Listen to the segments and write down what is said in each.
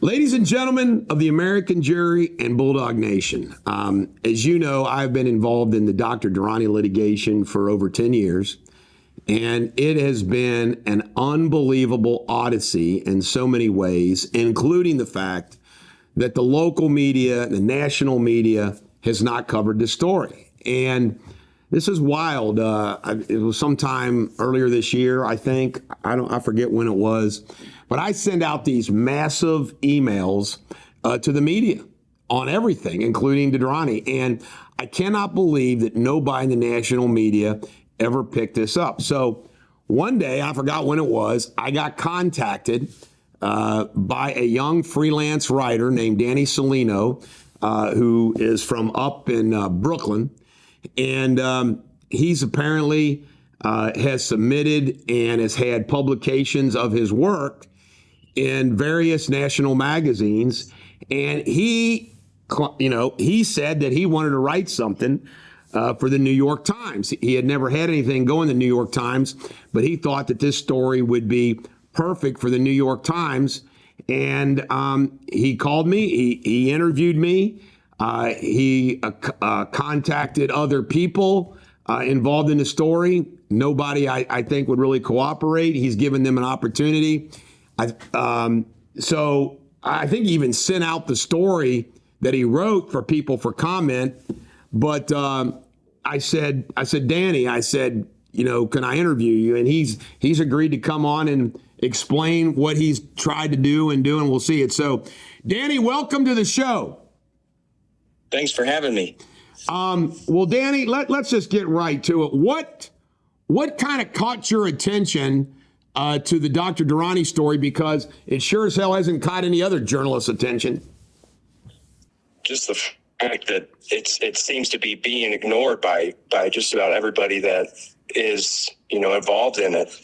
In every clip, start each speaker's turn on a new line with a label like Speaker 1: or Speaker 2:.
Speaker 1: Ladies and gentlemen of the American Jury and Bulldog Nation, as you know, I've been involved in the Dr. Durrani litigation for over 10 years, and it has been an unbelievable odyssey in so many ways, including the fact that the local media, the national media, has not covered the story. And this is wild. It was sometime earlier this year, I think. I forget when it was. But I send out these massive emails to the media on everything, including Durrani. And I cannot believe that nobody in the national media ever picked this up. So one day, I forgot when it was, I got contacted by a young freelance writer named Danny Salino, who is from up in Brooklyn. And he's apparently has submitted and has had publications of his work in various national magazines. And he said that he wanted to write something for the New York Times. He had never had anything go in the New York Times, but he thought that this story would be perfect for the New York Times. And he called me, he interviewed me, he contacted other people involved in the story. Nobody, I think, would really cooperate. He's given them an opportunity. So I think he even sent out the story that he wrote for people for comment. But I said, Danny, can I interview you? And he's agreed to come on and explain what he's tried to do, and we'll see it. So, Danny, welcome to the show.
Speaker 2: Thanks for having me.
Speaker 1: Well, Danny, let's just get right to it. What kind of caught your attention to the Dr. Durrani story? Because it sure as hell hasn't caught any other journalist's attention. Just the
Speaker 2: fact that it seems to be being ignored by just about everybody that is, involved in it.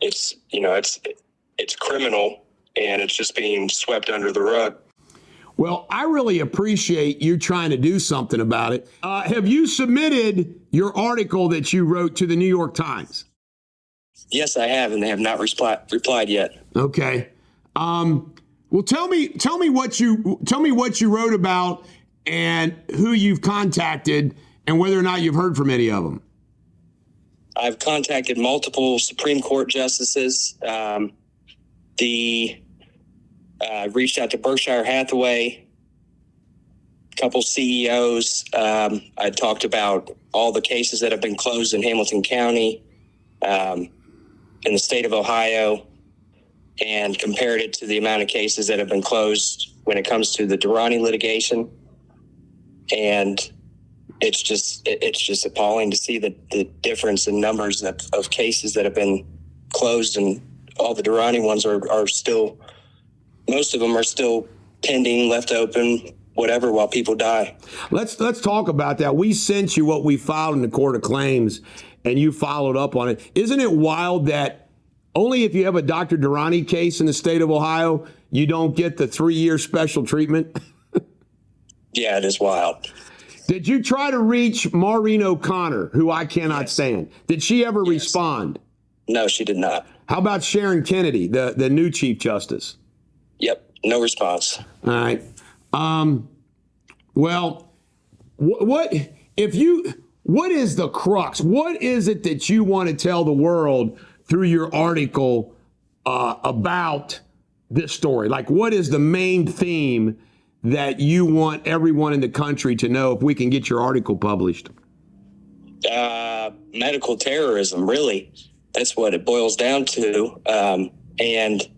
Speaker 2: It's criminal, and it's just being swept under the rug.
Speaker 1: Well, I really appreciate you trying to do something about it. Have you submitted your article that you wrote to the New York Times?
Speaker 2: Yes, I have, and they have not replied yet.
Speaker 1: Okay. Well, tell me what you wrote about and who you've contacted and whether or not you've heard from any of them.
Speaker 2: I've contacted multiple Supreme Court justices. Reached out to Berkshire Hathaway, a couple CEOs. I talked about all the cases that have been closed in Hamilton County, in the state of Ohio, and compared it to the amount of cases that have been closed when it comes to the Durrani litigation. And it's just appalling to see the difference in numbers of cases that have been closed, and all the Durrani ones are still, most of them are still pending, left open, whatever, while people die.
Speaker 1: Let's talk about that. We sent you what we filed in the Court of Claims, and you followed up on it. Isn't it wild that only if you have a Dr. Durrani case in the state of Ohio, you don't get the 3-year special treatment?
Speaker 2: Yeah, it is wild.
Speaker 1: Did you try to reach Maureen O'Connor, who I cannot stand? Did she ever respond?
Speaker 2: No, she did not.
Speaker 1: How about Sharon Kennedy, the new Chief Justice?
Speaker 2: Yep, no response.
Speaker 1: All right. Well, what is the crux? What is it that you want to tell the world through your article about this story? Like, what is the main theme that you want everyone in the country to know if we can get your article published?
Speaker 2: Medical terrorism, really. That's what it boils down to. And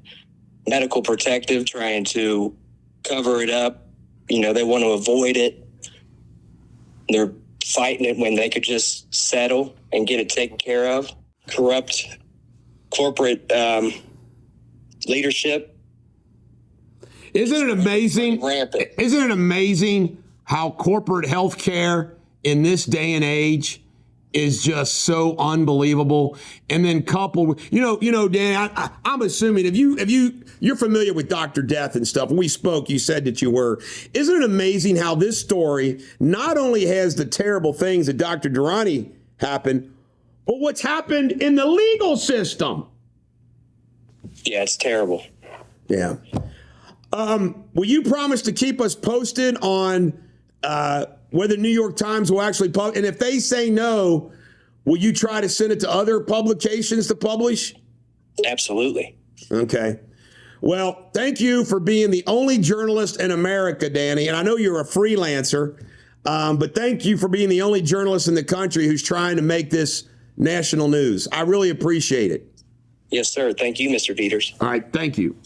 Speaker 2: Medical Protective trying to cover it up. They want to avoid it. They're fighting it when they could just settle and get it taken care of. Corrupt corporate leadership.
Speaker 1: Isn't it amazing?
Speaker 2: Rampant.
Speaker 1: Isn't it amazing how corporate health care in this day and age is just so unbelievable? And then coupled with, Dan, I'm assuming if you're familiar with Dr. Death and stuff, when we spoke, you said that you were. Isn't it amazing how this story not only has the terrible things that Dr. Durrani happened, but what's happened in the legal system?
Speaker 2: Yeah, it's terrible.
Speaker 1: Yeah. Will you promise to keep us posted on whether New York Times will actually publish? And if they say no, will you try to send it to other publications to publish?
Speaker 2: Absolutely.
Speaker 1: Okay. Well, thank you for being the only journalist in America, Danny. And I know you're a freelancer, but thank you for being the only journalist in the country who's trying to make this national news. I really appreciate it.
Speaker 2: Yes, sir. Thank you, Mr. Deters.
Speaker 1: All right. Thank you.